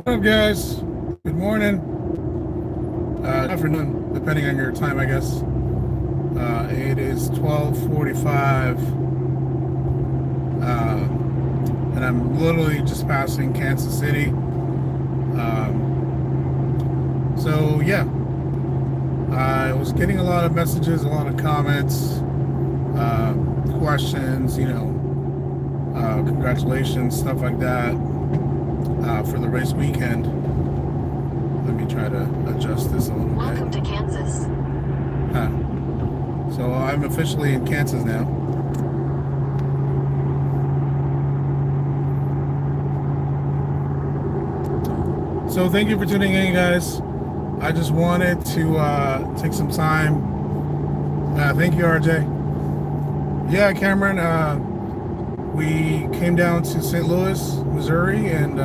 What up, guys? Good morning, afternoon, depending on your time, I guess. It is 12:45, and I'm literally just passing Kansas City. So yeah, I was getting a lot of messages, a lot of comments, questions, congratulations, stuff like that, for the race weekend. Let me try to adjust this a little bit. Welcome to Kansas. So I'm officially in Kansas now. So thank you for tuning in, guys. I just wanted to take some time. Thank you, RJ. Yeah, Cameron, we came down to St. Louis, Missouri, and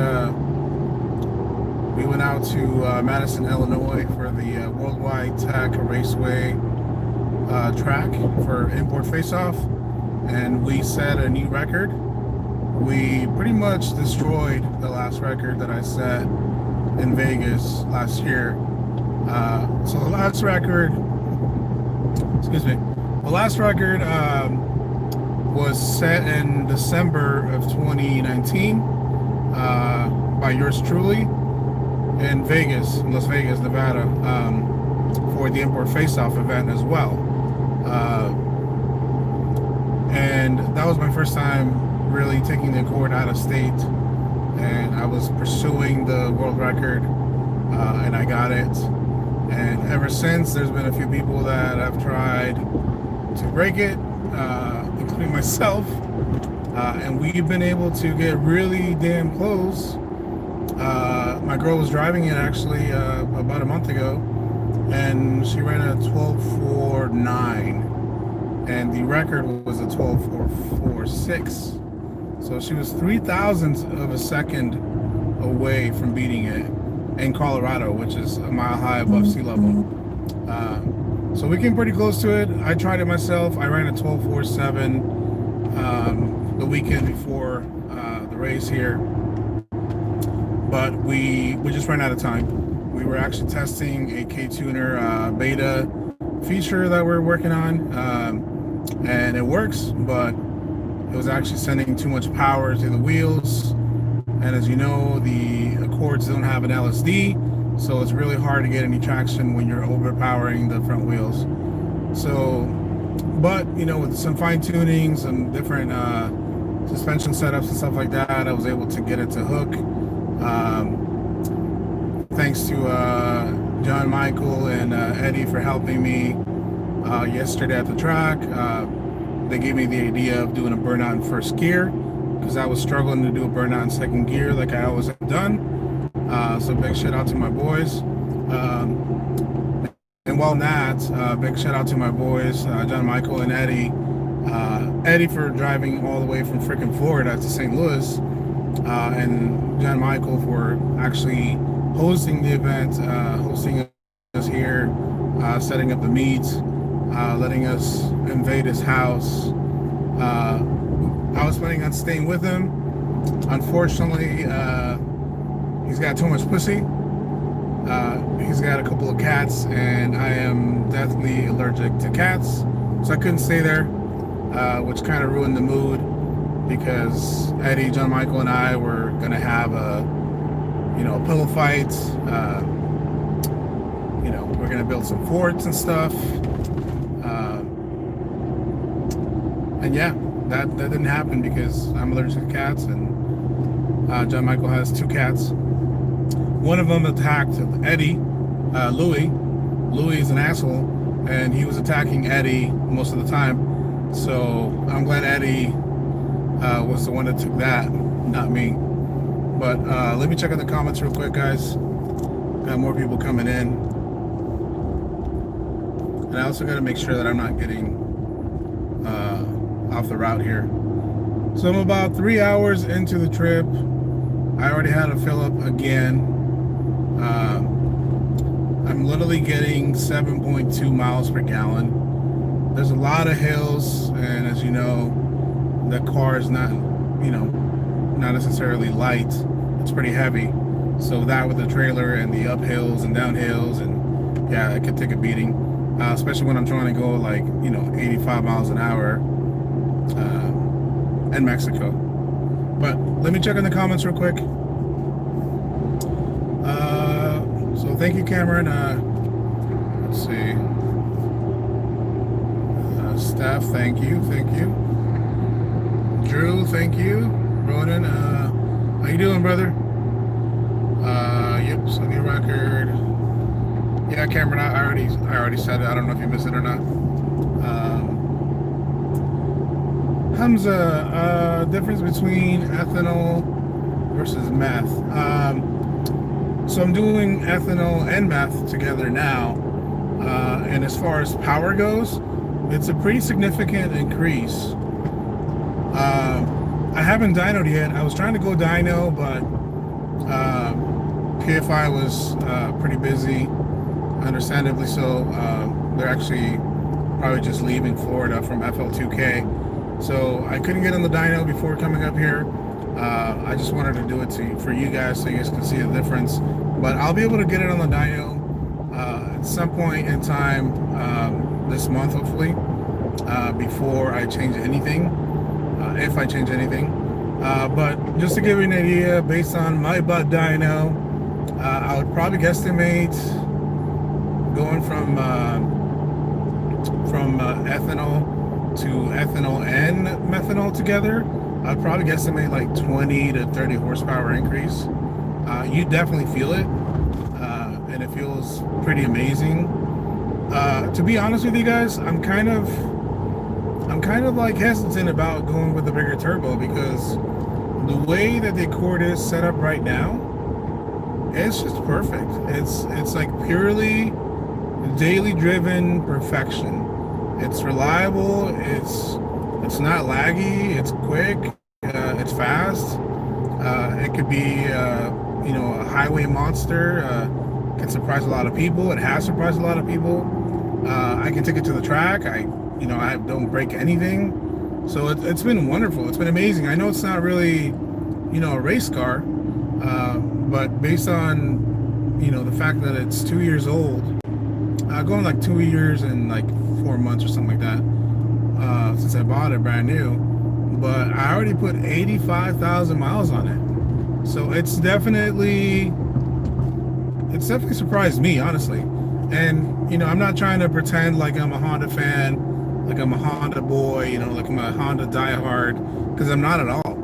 we went out to Madison, Illinois for the Worldwide Tech Raceway track for import face-off, and we set a new record. We pretty much destroyed the last record that I set in Vegas last year. So the last record, was set in December of 2019 by yours truly in Vegas, in Las Vegas, Nevada, for the import face-off event as well. And that was my first time really taking the Accord out of state, and I was pursuing the world record, and I got it. And ever since, there's been a few people that have tried to break it, including myself, and we've been able to get really damn close. My girl was driving it actually about a month ago, and she ran a 12:49, and the record was a 12:46. So she was 0.03 of a second away from beating it in Colorado, which is a mile high above sea level. So we came pretty close to it. I tried it myself. I ran a 12:47 the weekend before the race here, but we just ran out of time. We were actually testing a K-Tuner beta feature that we're working on, and it works, but it was actually sending too much power to the wheels. And as you know, the Accords don't have an LSD, so it's really hard to get any traction when you're overpowering the front wheels. So, but with some fine tuning, some different suspension setups and stuff like that, I was able to get it to hook. Thanks to John Michael and Eddie for helping me yesterday at the track. They gave me the idea of doing a burnout in first gear, because I was struggling to do a burnout in second gear like I always have done. So big shout out to my boys. And while not, big shout out to my boys, John Michael and Eddie. Eddie for driving all the way from freaking Florida to St. Louis, and John Michael for actually hosting the event, hosting us here, setting up the meet, letting us invade his house. I was planning on staying with him. Unfortunately, he's got too much pussy. He's got a couple of cats, and I am deathly allergic to cats, so I couldn't stay there, which kind of ruined the mood, because Eddie, John Michael, and I were gonna have a pillow fight. We're gonna build some forts and stuff, and yeah, that didn't happen because I'm allergic to cats, and John Michael has two cats. One of them attacked Eddie, Louis. Louis is an asshole, and he was attacking Eddie most of the time. So I'm glad Eddie was the one that took that, not me. But let me check out the comments real quick, guys. Got more people coming in. And I also got to make sure that I'm not getting off the route here. So I'm about 3 hours into the trip. I already had to fill up again. I'm literally getting 7.2 miles per gallon. There's a lot of hills, and as you know, the car is not, not necessarily light. It's pretty heavy. So that with the trailer and the uphills and downhills, and yeah, it could take a beating, especially when I'm trying to go like 85 miles an hour in Mexico. But let me check in the comments real quick. So thank you, Cameron. Let's see. Staff, thank you. Drew, thank you. Ronan, how you doing, brother? Yep, so new record. Yeah, Cameron, I already said it. I don't know if you missed it or not. Hamza, difference between ethanol versus meth. So I'm doing ethanol and meth together now. And as far as power goes, it's a pretty significant increase. I haven't dynoed yet. I was trying to go dyno, but PFI was pretty busy, understandably so. They're actually probably just leaving Florida from FL2K. So I couldn't get on the dyno before coming up here. I just wanted to do it for you guys so you guys can see the difference. But I'll be able to get it on the dyno at some point in time this month, hopefully, before I change anything, if I change anything. But just to give you an idea, based on my butt dyno, I would probably guesstimate going from ethanol to ethanol and methanol together. I'd probably guesstimate like 20 to 30 horsepower increase. You definitely feel it, and it feels pretty amazing. To be honest with you guys, I'm kind of like hesitant about going with the bigger turbo, because the way that the Accord is set up right now, it's just perfect. It's like purely daily driven perfection. It's reliable. It's not laggy. It's quick. It's fast. It could be a highway monster. Can surprise a lot of people. It has surprised a lot of people. I can take it to the track. I don't break anything. So it's been wonderful. It's been amazing. I know it's not really, a race car, but based on, the fact that it's 2 years old, going like 2 years and like 4 months or something like that, since I bought it brand new, but I already put 85,000 miles on it. So it's definitely surprised me, honestly. And, I'm not trying to pretend like I'm a Honda fan, like I'm a Honda boy, like I'm a Honda diehard, because I'm not at all.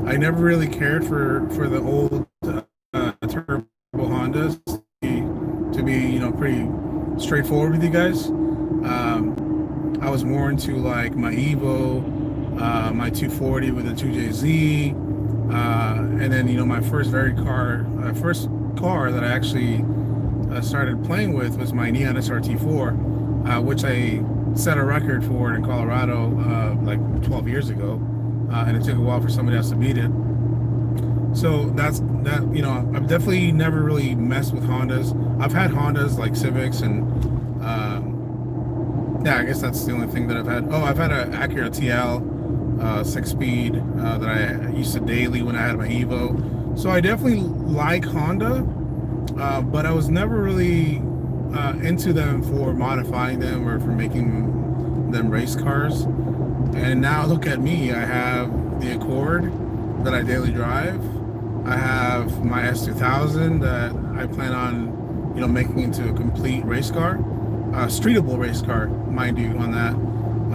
I never really cared for the old turbo Hondas, to be, pretty straightforward with you guys. I was more into like my Evo, my 240 with the 2JZ, and then, my first car that I actually started playing with was my Neon SRT4, which I set a record for in Colorado like 12 years ago, and it took a while for somebody else to beat it. So that's that. I've definitely never really messed with Hondas. I've had Hondas like Civics, and yeah, I guess that's the only thing that I've had. Oh, I've had an Acura TL 6-speed that I used to daily when I had my Evo. So I definitely like Honda, but I was never really into them for modifying them or for making them race cars. And now look at me. I have the Accord that I daily drive. I have my S2000 that I plan on, making into a complete race car, streetable race car, mind you, on that.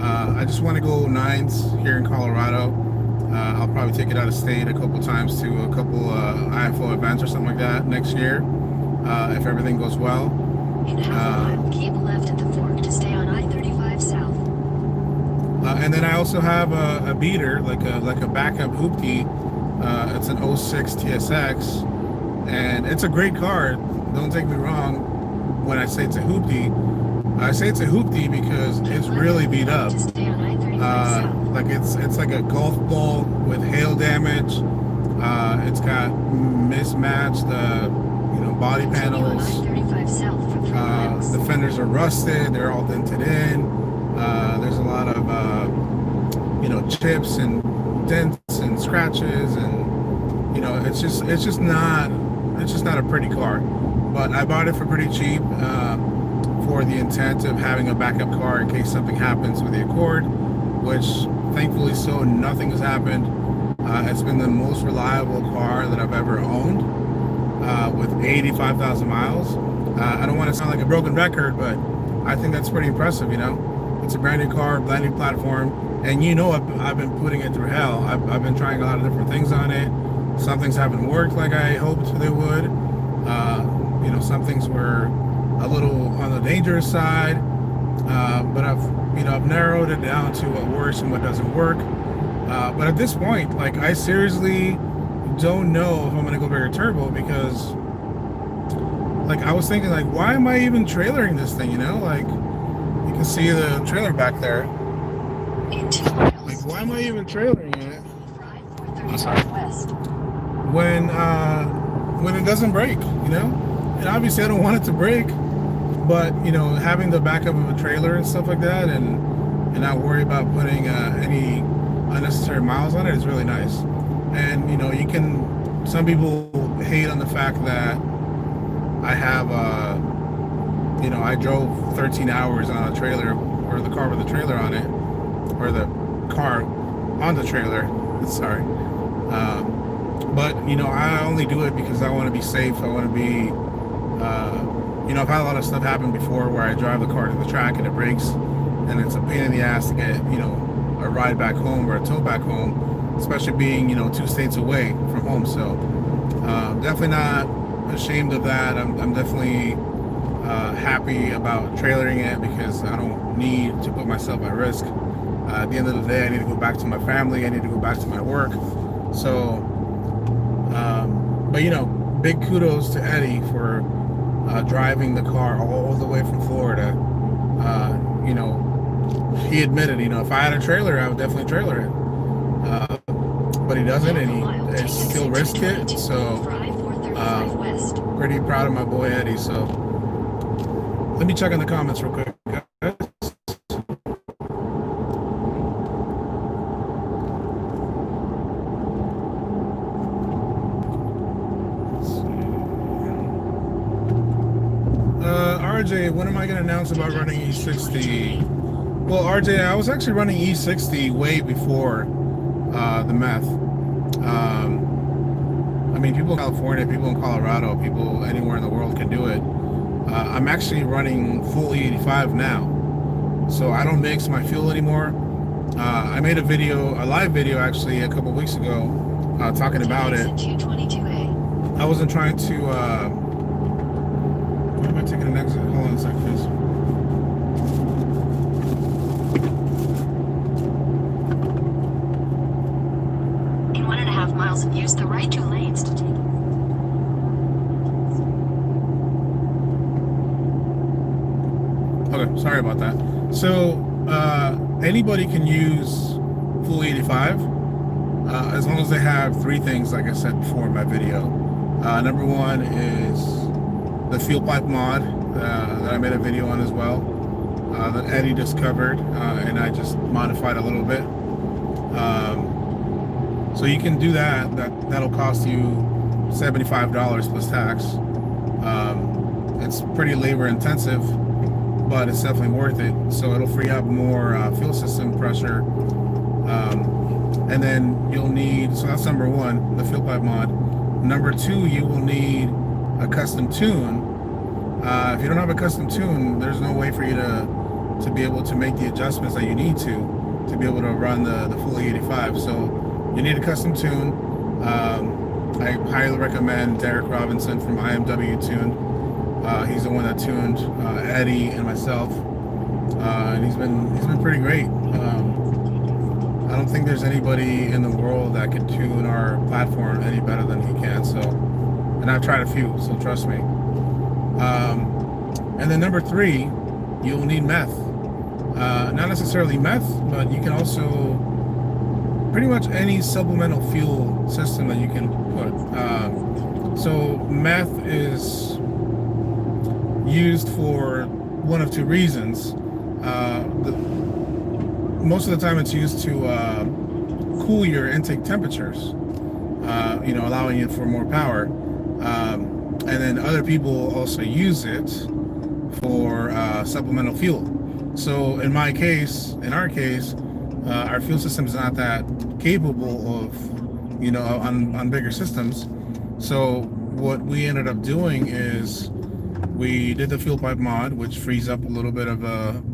I just want to go nines here in Colorado. I'll probably take it out of state a couple times to a couple IFO events or something like that next year, if everything goes well. In F1, keep left at the fork to stay on I-35 south. And then I also have a beater, like a backup hoopty. It's an 06 TSX, and it's a great car. Don't take me wrong when I say it's a hoopty. I say it's a hoopty because it's really beat up. Like it's like a golf ball with hail damage. It's got mismatched body panels. The fenders are rusted. They're all dented in. There's a lot of chips and dents and scratches, and it's just not it's just not a pretty car. But I bought it for pretty cheap for the intent of having a backup car in case something happens with the Accord, which thankfully so nothing has happened. It's been the most reliable car that I've ever owned with 85,000 miles. I don't want to sound like a broken record, but I think that's pretty impressive, you know. It's a brand new car, brand new platform, and you know I've been putting it through hell. I've been trying a lot of different things on it. Some things haven't worked like I hoped they would. You know, some things were a little on the dangerous side, but I've narrowed it down to what works and what doesn't work. But at this point, like, I seriously don't know if I'm gonna go bigger turbo, because like I was thinking, like, why am I even trailering this thing, you know? Like, you can see the trailer back there. In 2 miles, Like, why am I even trailering it drive 435 west. when it doesn't break, you know? And obviously I don't want it to break, but you know, having the backup of a trailer and stuff like that, and not worry about putting any unnecessary miles on it is really nice. And you know, some people hate on the fact that I have you know, I drove 13 hours on a trailer, or the car with the trailer on it, or the car on the trailer, sorry. But you know, I only do it because I want to be safe. I want to be you know, I've had a lot of stuff happen before where I drive the car to the track and it breaks, and it's a pain in the ass to get, you know, a ride back home or a tow back home, especially being, you know, 2 states away from home. So definitely not ashamed of that. I'm definitely happy about trailering it, because I don't need to put myself at risk. At the end of the day, I need to go back to my family. I need to go back to my work. So, but you know, big kudos to Eddie for driving the car all the way from Florida. You know, he admitted, you know, if I had a trailer, I would definitely trailer it. But he doesn't, and he still risked it. So, pretty proud of my boy Eddie. So, let me check in the comments real quick, guys. RJ, when am I going to announce about running E60? Well, RJ, I was actually running E60 way before the meth. I mean, people in California, people in Colorado, people anywhere in the world can do it. I'm actually running full E85 now, so I don't mix my fuel anymore. I made a live video actually a couple weeks ago talking about it. I wasn't trying to why am I taking an exit? Hold on a second, please. In 1.5 miles, use the right 2 lanes to take. Okay, sorry about that. So anybody can use full 85 as long as they have 3 things, like I said before in my video. Number 1 is the fuel pipe mod that I made a video on as well, that Eddie discovered, and I just modified a little bit. So you can do that. That'll cost you $75 plus tax. It's pretty labor intensive, but it's definitely worth it. So it'll free up more fuel system pressure. And then you'll need, so that's number 1, the fuel pipe mod. Number 2, you will need a custom tune. If you don't have a custom tune, there's no way for you to be able to make the adjustments that you need to be able to run the full 85. So you need a custom tune. I highly recommend Derek Robinson from IMW Tuned. He's the one that tuned Eddie and myself, and he's been pretty great. I don't think there's anybody in the world that could tune our platform any better than he can. So, and I've tried a few, so trust me. And then number 3, you'll need meth. Not necessarily meth, but you can also pretty much any supplemental fuel system that you can put. So meth is used for one of 2 reasons. Most of the time it's used to cool your intake temperatures, you know, allowing it for more power. and then other people also use it for supplemental fuel. So in our case, our fuel system is not that capable of, on bigger systems. So what we ended up doing is we did the fuel pipe mod, which frees up a little bit of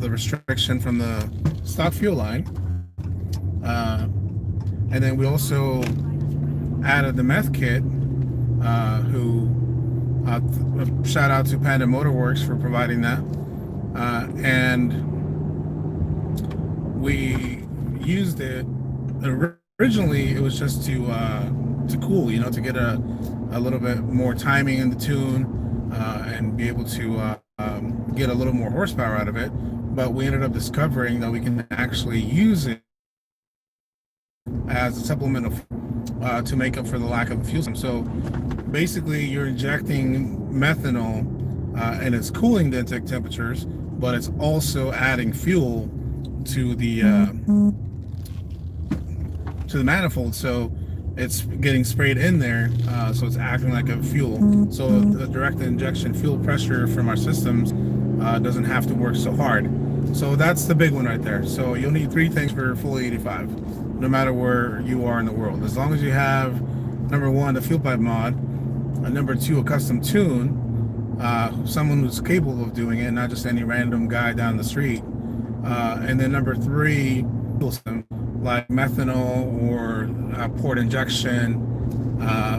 the restriction from the stock fuel line. And then we also added the meth kit, shout out to Panda Motorworks for providing that. And we used it. Originally, it was just to cool, to get a little bit more timing in the tune, and be able to get a little more horsepower out of it. But we ended up discovering that we can actually use it as a supplement to make up for the lack of a fuel system. So basically, you're injecting methanol, and it's cooling the intake temperatures, but it's also adding fuel to the manifold. So it's getting sprayed in there, so it's acting like a fuel. So the direct injection fuel pressure from our systems doesn't have to work so hard. So that's the big one right there. So you'll need three things for full 85, no matter where you are in the world. As long as you have, number one, the fuel pipe mod, number two, a custom tune, someone who's capable of doing it, not just any random guy down the street, and then number three, like methanol or port injection,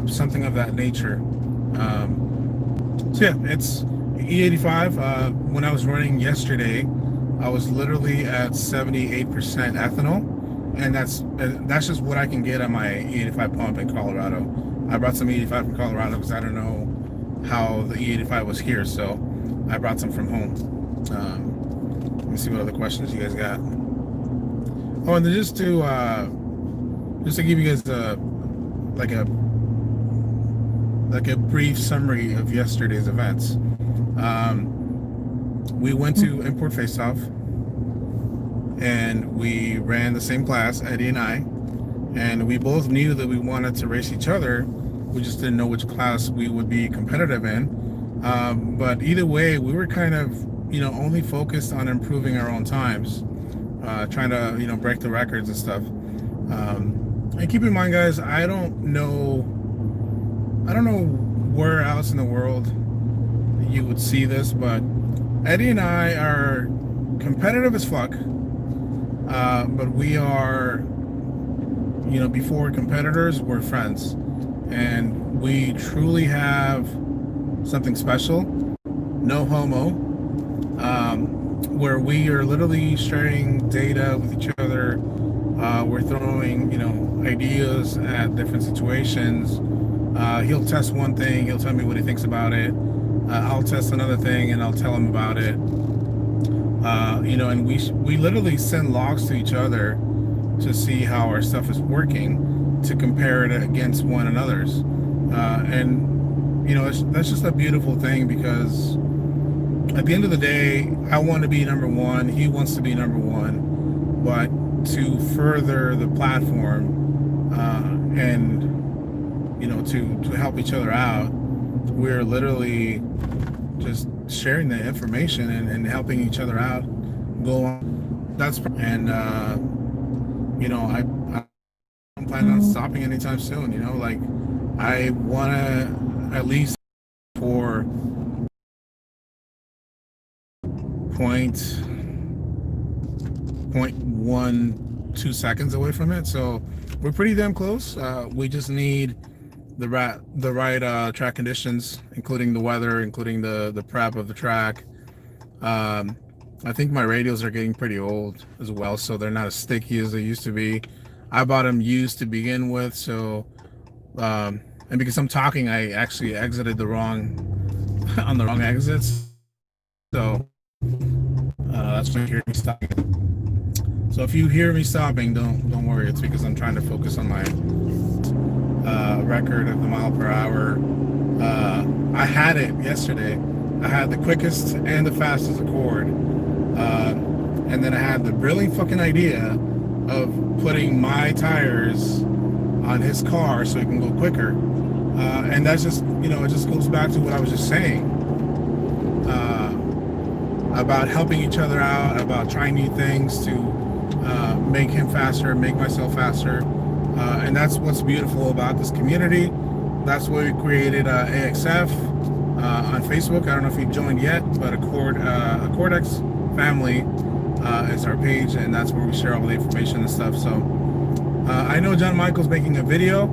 something of that nature. So yeah, it's E85. When I was running yesterday, I was literally at 78% ethanol, and that's just what I can get on my E85 pump in Colorado. I brought some E85 from Colorado because I don't know how the E85 was here, so I brought some from home. Let me see what other questions you guys got. Oh, and then just to give you guys a brief summary of yesterday's events. We went to Import Face Off, and we ran the same class, Eddie and I, and we both knew that we wanted to race each other. We just didn't know which class we would be competitive in. But either way, we were kind of, only focused on improving our own times, trying to, break the records and stuff. And keep in mind, guys, I don't know where else in the world you would see this, but Eddie and I are competitive as fuck. But we are, before competitors, we're friends. And we truly have something special, no homo, where we are literally sharing data with each other. We're throwing, ideas at different situations. He'll test one thing, he'll tell me what he thinks about it. I'll test another thing and I'll tell him about it. And we literally send logs to each other to see how our stuff is working, to compare it against one another's. And that's just a beautiful thing, because at the end of the day, I want to be number one, he wants to be number one, but to further the platform, and to help each other out, we're literally just sharing the information and helping each other out go on. That's, and I don't plan on stopping anytime soon. I want to at least for 0.12 seconds away from it, so we're pretty damn close. We just need the right track conditions, including the weather, including the prep of the track. I think my radials are getting pretty old as well, so they're not as sticky as they used to be. I bought them used to begin with, so and because I'm talking, I actually exited on the wrong exits, so that's when you hear me stopping. So if you hear me stopping, don't worry, it's because I'm trying to focus on my record of the mile per hour. I had it yesterday. I had the quickest and the fastest Accord, and then I had the brilliant fucking idea of putting my tires on his car so he can go quicker. And that's just, it just goes back to what I was just saying about helping each other out, about trying new things to make him faster, make myself faster. And that's what's beautiful about this community. That's why we created AXF on Facebook. I don't know if you've joined yet, but Accordex family is our page, and that's where we share all the information and stuff. So I know John Michael's making a video.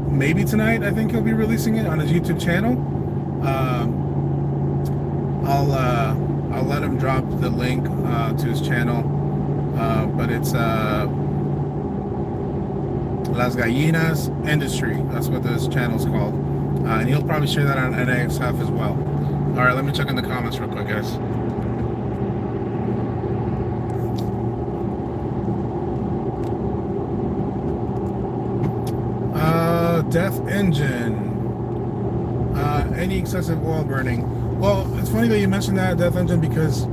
Maybe tonight, I think he'll be releasing it on his YouTube channel. I'll let him drop the link to his channel, but it's Las Gallinas Industry. That's what this channel's called, and he'll probably share that on NAXF as well. All right, let me check in the comments real quick, guys. Death Engine. Any excessive oil burning. Well, it's funny that you mentioned that, Death Engine, because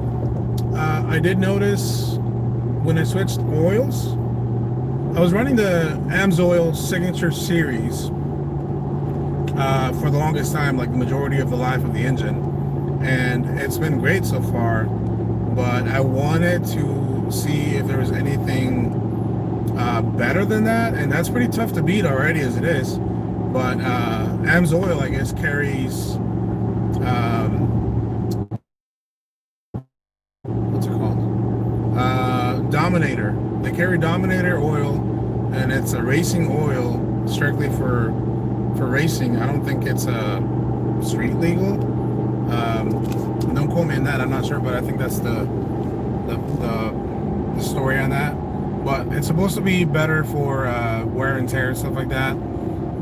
I did notice when I switched oils, I was running the AMSOIL Signature Series for the longest time, like the majority of the life of the engine, and it's been great so far, but I wanted to see if there was anything better than that, and that's pretty tough to beat already as it is. But AMSOIL, I guess, carries what's it called? Dominator. They carry Dominator oil, and it's a racing oil strictly for racing. I don't think it's street legal. Don't quote me on that. I'm not sure, but I think that's the story on that. But it's supposed to be better for wear and tear and stuff like that.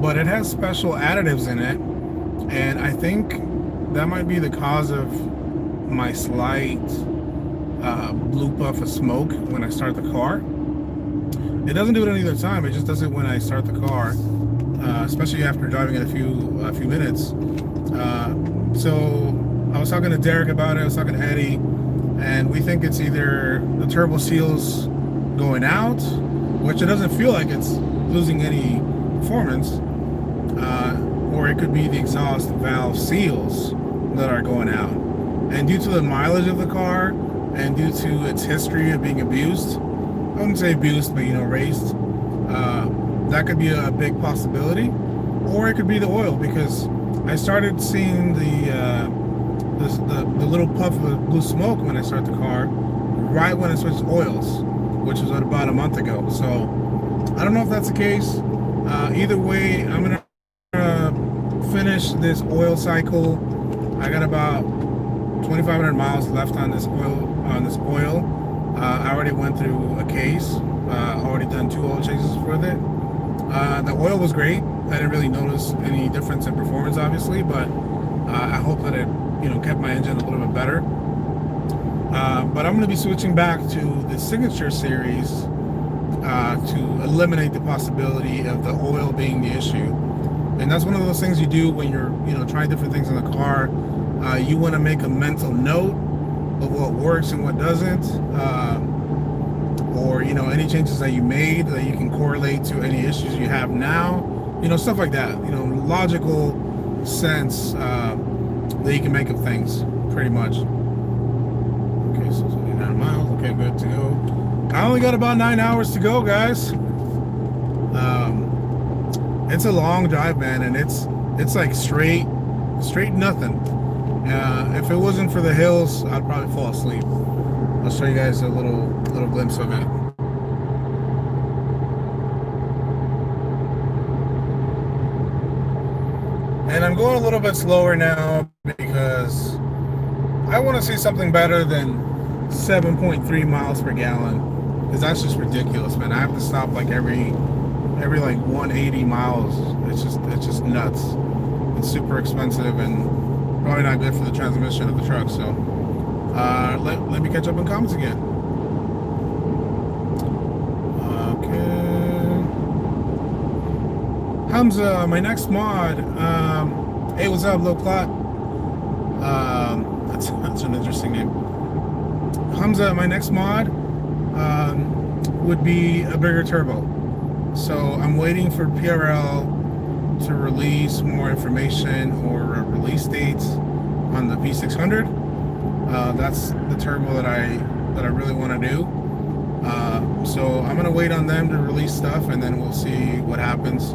But it has special additives in it, and I think that might be the cause of my slight blue puff of smoke when I start the car. It doesn't do it any other time. It just does it when I start the car, especially after driving it a few minutes. So I was talking to Derek about it. I was talking to Eddie, and we think it's either the turbo seals going out, which it doesn't feel like it's losing any performance, or it could be the exhaust valve seals that are going out. And due to the mileage of the car and due to its history of being abused, I wouldn't say abused, but raced, that could be a big possibility. Or it could be the oil, because I started seeing the little puff of blue smoke when I start the car right when I switched oils, which was about a month ago. So I don't know if that's the case. Either way, I'm gonna finish this oil cycle. I got about 2,500 miles left on this oil. I already went through a case. Already done 2 oil changes with it. The oil was great. I didn't really notice any difference in performance, obviously, but I hope that it kept my engine a little bit better. But I'm going to be switching back to the Signature Series to eliminate the possibility of the oil being the issue. And that's one of those things you do when you're trying different things in the car. You want to make a mental note of what works and what doesn't, or any changes that you made that you can correlate to any issues you have now, stuff like that. Logical sense that you can make of things, pretty much. Okay, so 79 miles. Okay, good to go. I only got about 9 hours to go, guys. It's a long drive, man, and it's like straight nothing. If it wasn't for the hills, I'd probably fall asleep. I'll show you guys a little glimpse of it. And I'm going a little bit slower now because I want to see something better than 7.3 miles per gallon, because that's just ridiculous, man. I have to stop like every like 180 miles. It's just nuts. It's super expensive and probably not good for the transmission of the truck. So let me catch up in comments again. Okay, Hamza, my next mod. Hey, what's up, Low Plot? That's an interesting name. Hamza, my next mod would be a bigger turbo. So I'm waiting for PRL to release more information or release dates on the P600. That's the turbo that I really want to do. So I'm gonna wait on them to release stuff, and then we'll see what happens.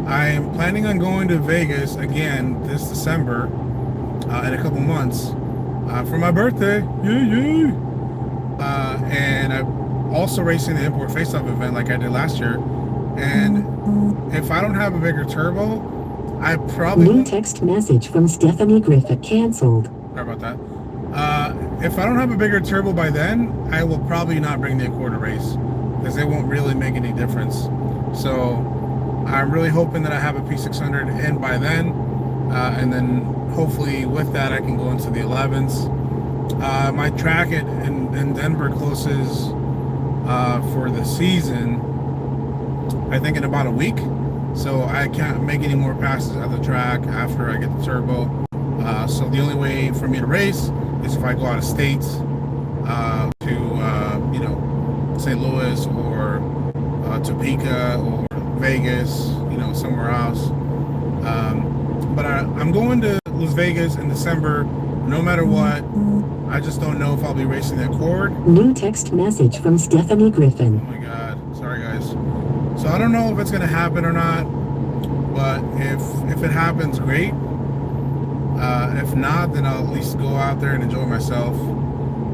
I am planning on going to Vegas again this December in a couple months for my birthday. Yay! And I'm also racing the Import Face-Off event like I did last year. And if I don't have a bigger turbo, I probably New text message from Stephanie Griffith canceled. Sorry about that. If I don't have a bigger turbo by then, I will probably not bring the Accord to race because it won't really make any difference. So I'm really hoping that I have a P600 in by then, and then hopefully with that I can go into the 11s. My track in Denver closes for the season, I think in about a week. So I can't make any more passes at the track after I get the turbo. So the only way for me to race is if I go out of state to, you know, St. Louis or Topeka or Vegas, you know, somewhere else. But I'm going to Las Vegas in December, no matter what. I just don't know if I'll be racing the Accord. New text message from Stephanie Griffin. Oh my God, sorry guys. So I don't know if it's gonna happen or not, but if it happens, great. If not, then I'll at least go out there and enjoy myself.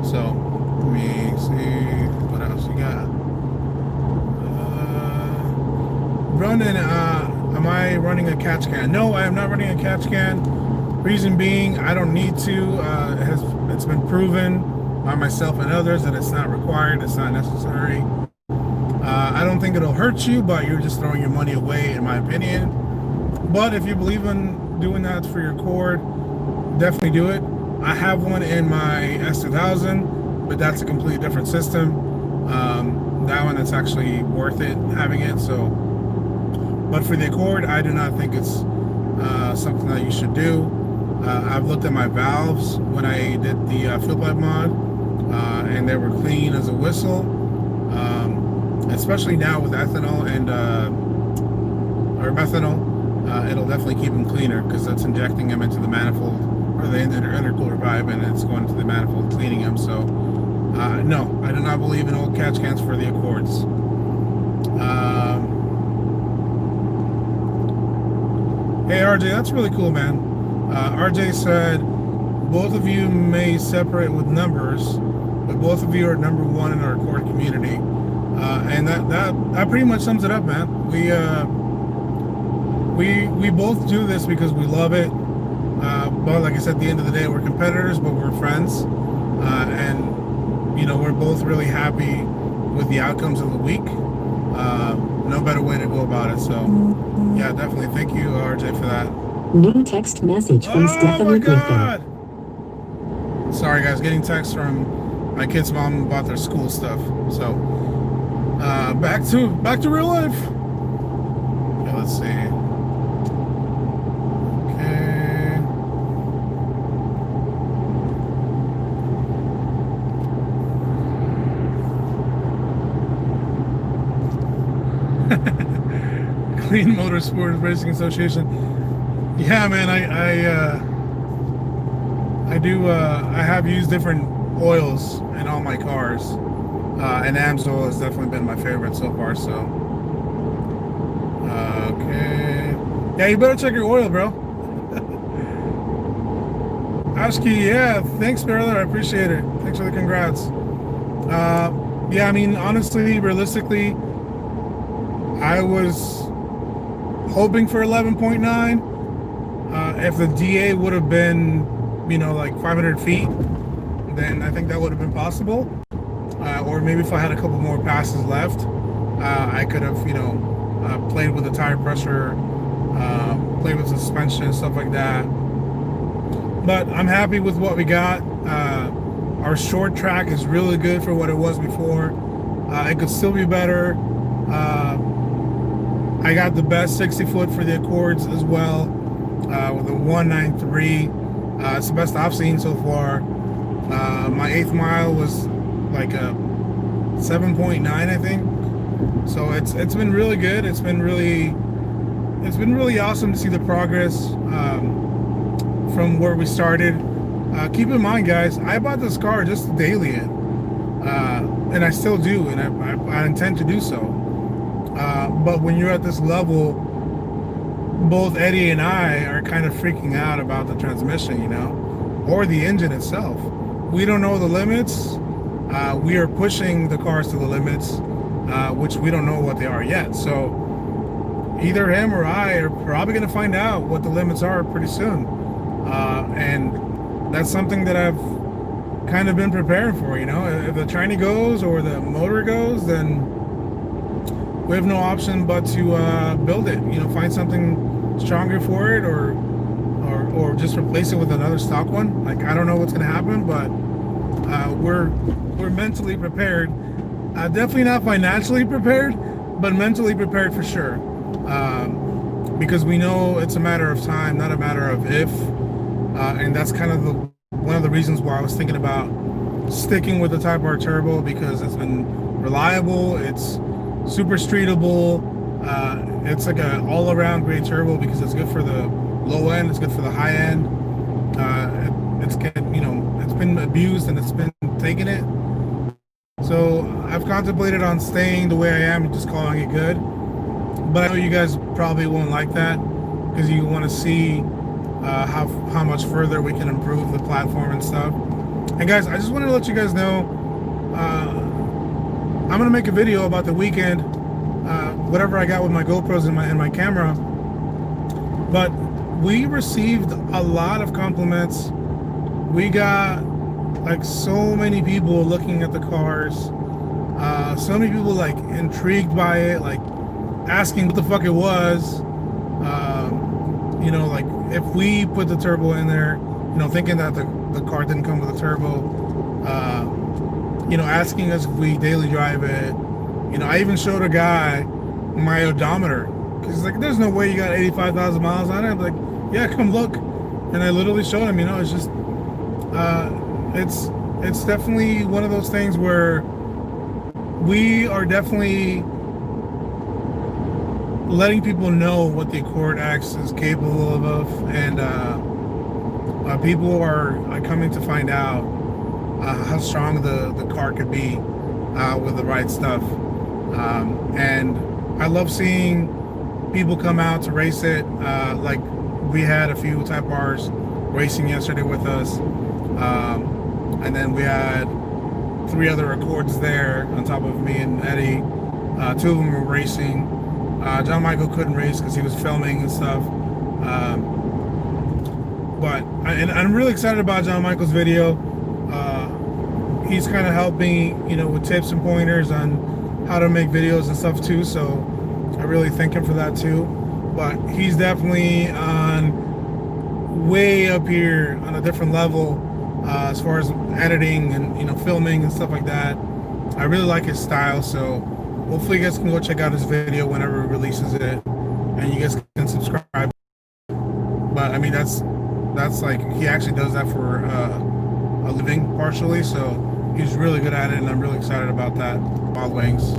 So let me see what else you got. Running, am I running a catch can? No, I am not running a catch can. Reason being, I don't need to. It's been proven by myself and others that it's not required, it's not necessary. I don't think it'll hurt you, but you're just throwing your money away, in my opinion. But if you believe in doing that for your Accord, definitely do it. I have one in my S2000, but that's a completely different system. That one, it's actually worth it having it. So, but for the Accord, I do not think it's something that you should do. I've looked at my valves when I did the fuel pipe mod, and they were clean as a whistle. Especially now with ethanol and or methanol, it'll definitely keep them cleaner because it's injecting them into the manifold or the intercooler pipe, and it's going to the manifold, cleaning them. So no, I do not believe in old catch cans for the Accords. Hey RJ, that's really cool, man. RJ said both of you may separate with numbers, but both of you are number one in our Accord community. And that pretty much sums it up, man. We both do this because we love it. But like I said, at the end of the day, we're competitors, but we're friends. And you know, we're both really happy with the outcomes of the week. No better way to go about it. So yeah, definitely thank you, RJ, for that. New text message from Stephanie Griffin. Sorry guys, getting texts from my kid's mom about their school stuff. So back to real life. Okay, let's see. Okay. Clean Motorsports Racing Association. Yeah, man, I do. I have used different oils in all my cars, and Amsoil has definitely been my favorite so far. So, okay, yeah, you better check your oil, bro. Ashki, yeah, thanks, brother. I appreciate it. Thanks for the congrats. Yeah, I mean, honestly, realistically, I was hoping for 11.9. If the DA would have been, you know, like 500 feet, then I think that would have been possible. Or maybe if I had a couple more passes left, I could have, you know, played with the tire pressure, played with suspension, stuff like that. But I'm happy with what we got. Our short track is really good for what it was before. It could still be better. I got the best 60 foot for the Accords as well, with a 193. It's the best I've seen so far. My 8th mile was like a 7.9, I think. So it's been really good. It's been really, it's been really awesome to see the progress from where we started. Keep in mind, guys, I bought this car just to daily it, and I still do, and I intend to do so. But when you're at this level, both Eddie and I are kind of freaking out about the transmission, you know, or the engine itself. We don't know the limits. We are pushing the cars to the limits, which we don't know what they are yet. So either him or I are probably going to find out what the limits are pretty soon. And that's something that I've kind of been preparing for, you know. If the tranny goes or the motor goes, then we have no option but to build it, you know, find something stronger for it, or just replace it with another stock one. Like, I don't know what's going to happen, but we're mentally prepared. Definitely not financially prepared, but mentally prepared for sure. Because we know it's a matter of time, not a matter of if. And that's kind of one of the reasons why I was thinking about sticking with the Type R Turbo, because it's been reliable, it's super streetable, it's like a all-around great turbo because it's good for the low end, it's good for the high end. It's been abused and it's been taking it. So I've contemplated on staying the way I am and just calling it good. But I know you guys probably won't like that because you want to see how much further we can improve the platform and stuff. And guys, I just wanted to let you guys know, I'm gonna make a video about the weekend, whatever I got with my GoPros and my camera. But we received a lot of compliments. We got like so many people looking at the cars, so many people like intrigued by it, like asking what the fuck it was. You know, like if we put the turbo in there, you know, thinking that the car didn't come with a turbo, you know, asking us if we daily drive it. You know, I even showed a guy my odometer because he's like, there's no way you got 85,000 miles on it. I'm like, yeah, come look. And I literally showed him, you know, it's just, it's definitely one of those things where we are definitely letting people know what the Accord X is capable of, and people are coming to find out how strong the car could be with the right stuff. And I love seeing people come out to race it. Like we had a few Type Rs racing yesterday with us, and then we had 3 other Accords there on top of me and Eddie. 2 of them were racing. John Michael couldn't race because he was filming and stuff. But I'm really excited about John Michael's video. He's kind of helped me, you know, with tips and pointers on how to make videos and stuff too. So I really thank him for that too. But he's definitely on way up here on a different level as far as editing and, you know, filming and stuff like that. I really like his style. So hopefully you guys can go check out his video whenever he releases it, and you guys can subscribe. But I mean, that's like, he actually does that for a living partially, so he's really good at it, and I'm really excited about that. Wild Wings.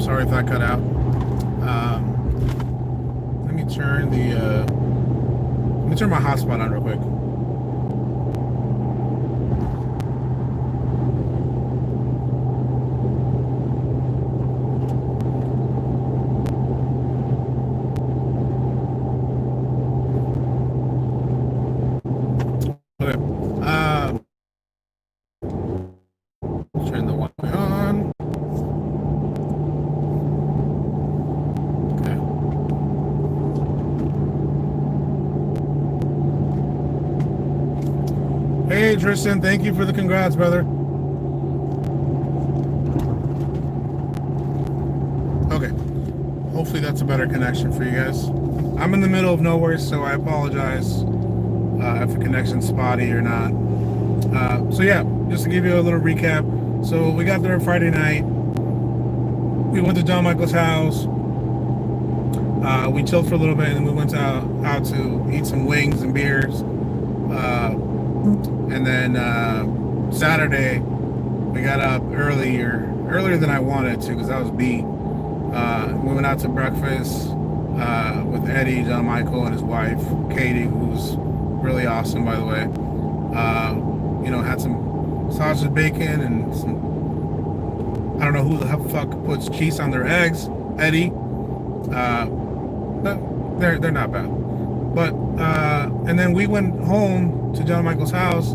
Sorry if that cut out. Let me turn my hotspot on real quick. Turn the one on. Okay. Hey Tristan, thank you for the congrats, brother. Okay. Hopefully that's a better connection for you guys. I'm in the middle of nowhere, so I apologize if the connection's spotty or not. So yeah, just to give you a little recap. So we got there Friday night. We went to John Michael's house. We chilled for a little bit, and then we went out to eat some wings and beers. And then Saturday, we got up earlier than I wanted to, because I was beat. We went out to breakfast with Eddie, John Michael, and his wife, Katie, who's really awesome, by the way. Had some sausage bacon and some, I don't know who the fuck puts cheese on their eggs, Eddie. But they're not bad. But and then we went home to John Michael's house,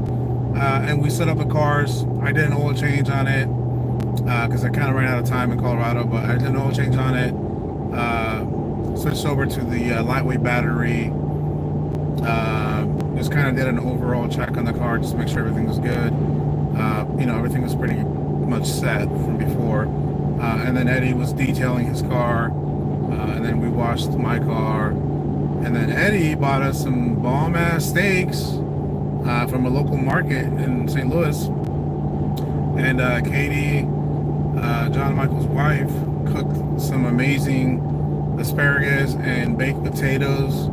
and we set up the cars. I did an oil change on it because I kind of ran out of time in Colorado, but I did an oil change on it. Switched over to the lightweight battery. Just kind of did an overall check on the car just to make sure everything was good. Everything was pretty much set from before. And then Eddie was detailing his car. And then we washed my car. And then Eddie bought us some bomb-ass steaks from a local market in St. Louis. And Katie, John Michael's wife, cooked some amazing asparagus and baked potatoes.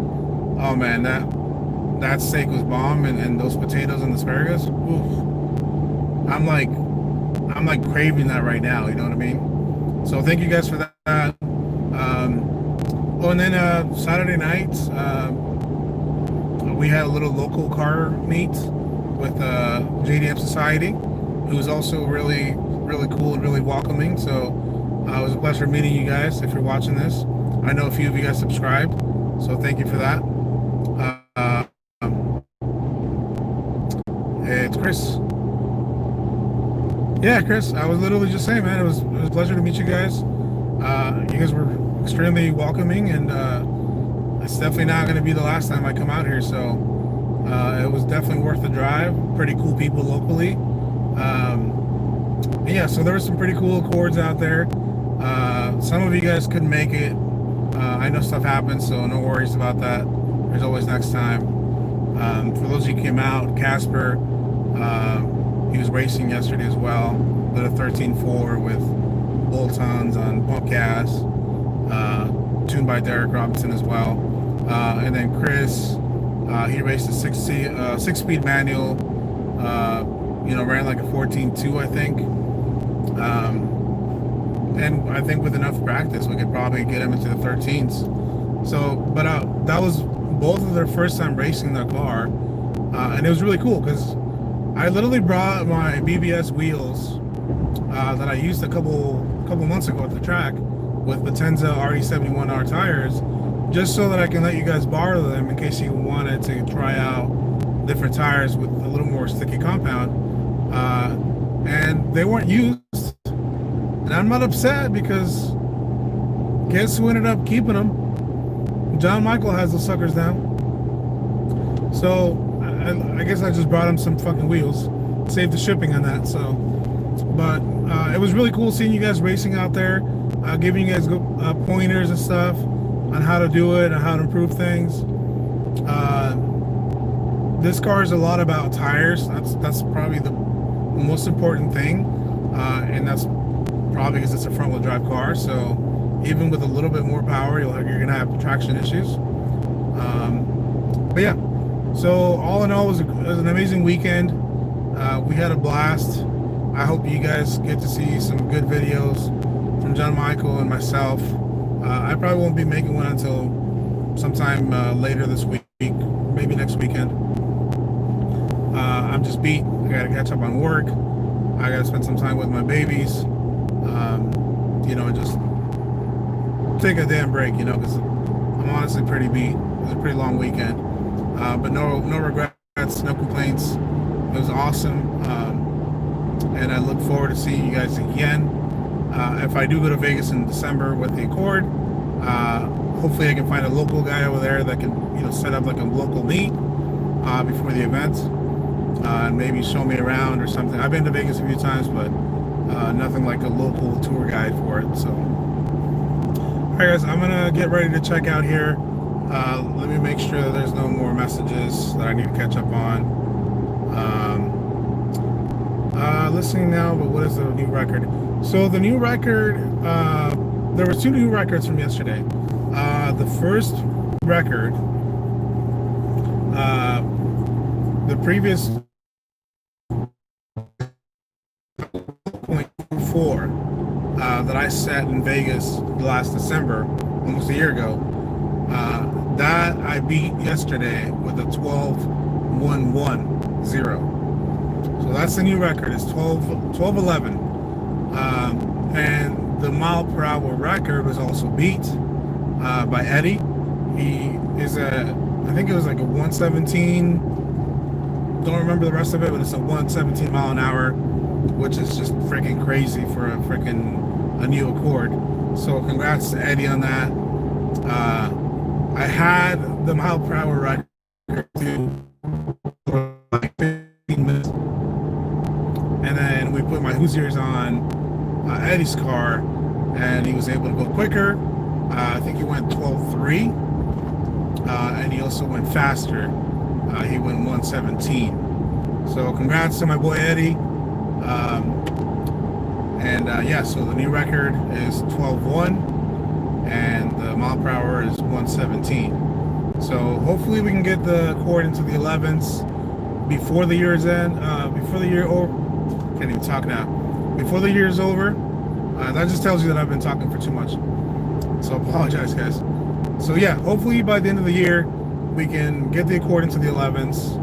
Oh man, that steak was bomb, and those potatoes and asparagus, oof. I'm like craving that right now, you know what I mean? So thank you guys for that. And then Saturday night, we had a little local car meet with JDM Society, who was also really, really cool and really welcoming. So it was a pleasure meeting you guys. If you're watching this, I know a few of you guys subscribed, so thank you for that. It's Chris. Yeah, Chris, I was literally just saying, man, it was a pleasure to meet you guys. You guys were extremely welcoming, and it's definitely not going to be the last time I come out here, so it was definitely worth the drive. Pretty cool people locally. Yeah, so there were some pretty cool Accords out there. Some of you guys couldn't make it. I know stuff happens, so no worries about that. There's always next time. For those of you who came out, Casper, he was racing yesterday as well. Did a 13.4 with bolt-ons on pump gas, tuned by Derek Robinson as well. And then Chris, he raced a six-speed manual. Ran like a 14.2, I think. And I think with enough practice, we could probably get him into the 13s. So, but that was both of their first time racing their car, and it was really cool because I literally brought my BBS wheels that I used a couple months ago at the track with Potenza RE71R tires, just so that I can let you guys borrow them in case you wanted to try out different tires with a little more sticky compound. And they weren't used, and I'm not upset because guess who ended up keeping them? John Michael has those suckers now. So I guess I just brought him some fucking wheels, saved the shipping on that. So, but it was really cool seeing you guys racing out there, giving you guys pointers and stuff on how to do it and how to improve things. This car is a lot about tires. That's probably the most important thing, and that's probably because it's a front-wheel drive car. So even with a little bit more power, you're gonna have traction issues. But yeah, so all in all, it was an amazing weekend. We had a blast. I hope you guys get to see some good videos from John Michael and myself. I probably won't be making one until sometime later this week, maybe next weekend. I'm just beat. I gotta catch up on work. I gotta spend some time with my babies. And just take a damn break, because I'm honestly pretty beat. It was a pretty long weekend. But no regrets, no complaints. It was awesome. And I look forward to seeing you guys again. If I do go to Vegas in December with the Accord, hopefully I can find a local guy over there that can, set up like a local meet before the event. And maybe show me around or something. I've been to Vegas a few times, but nothing like a local tour guide for it. So, all right, guys, I'm gonna get ready to check out here. Let me make sure that there's no more messages that I need to catch up on. Listening now, but what is the new record? So the new record, there were 2 new records from yesterday. The first record, the previous 0.4 that I set in Vegas last December, almost a year ago, That I beat yesterday with a 12.110. So that's the new record. It's 12.11. And the mile per hour record was also beat by Eddie. He is I think it was like a 117. Don't remember the rest of it, but it's a 117 mile an hour, which is just freaking crazy for a new Accord. So congrats to Eddie on that. I had the mile per hour record for like 15 minutes, and then we put my Hoosiers on Eddie's car, and he was able to go quicker. I think he went 12.3, and he also went faster. He went 117. So congrats to my boy Eddie. Yeah, so the new record is 12.1, and the mile per hour is 117. So hopefully we can get the Accord into the 11s before the year's end. Before the year over, can't even talk now. Before the year is over. That just tells you that I've been talking for too much. So apologize, guys. So yeah, hopefully by the end of the year we can get the Accord into the 11s.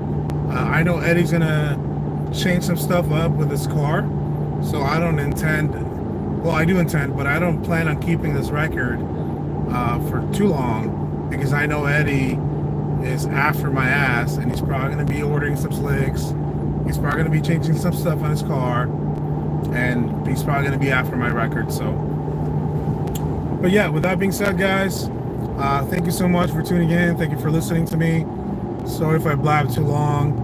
I know Eddie's gonna change some stuff up with his car, so I don't intend. Well, I do intend, but I don't plan on keeping this record for too long, because I know Eddie is after my ass, and he's probably gonna be ordering some slicks. He's probably gonna be changing some stuff on his car, and he's probably gonna be after my record. So, but yeah, with that being said, guys, thank you so much for tuning in. Thank you for listening to me. Sorry if I blabbed too long.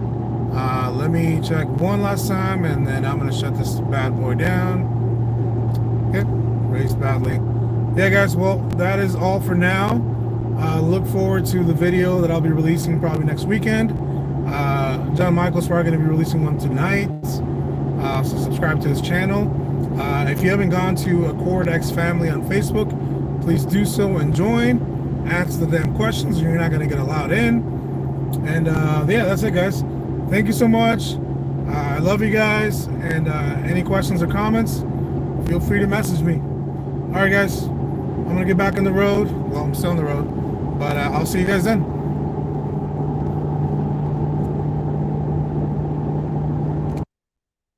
Let me check one last time, and then I'm gonna shut this bad boy down. Yep, raced badly. Yeah, guys, well, that is all for now. Look forward to the video that I'll be releasing probably next weekend. John Michael's probably going to be releasing one tonight. So subscribe to his channel. If you haven't gone to Accord X Family on Facebook, please do so and join. Ask the damn questions, or you're not going to get allowed in. And yeah, that's it, guys. Thank you so much. I love you guys. And any questions or comments, feel free to message me. All right, guys. I'm going to get back on the road. Well, I'm still on the road. But I'll see you guys then.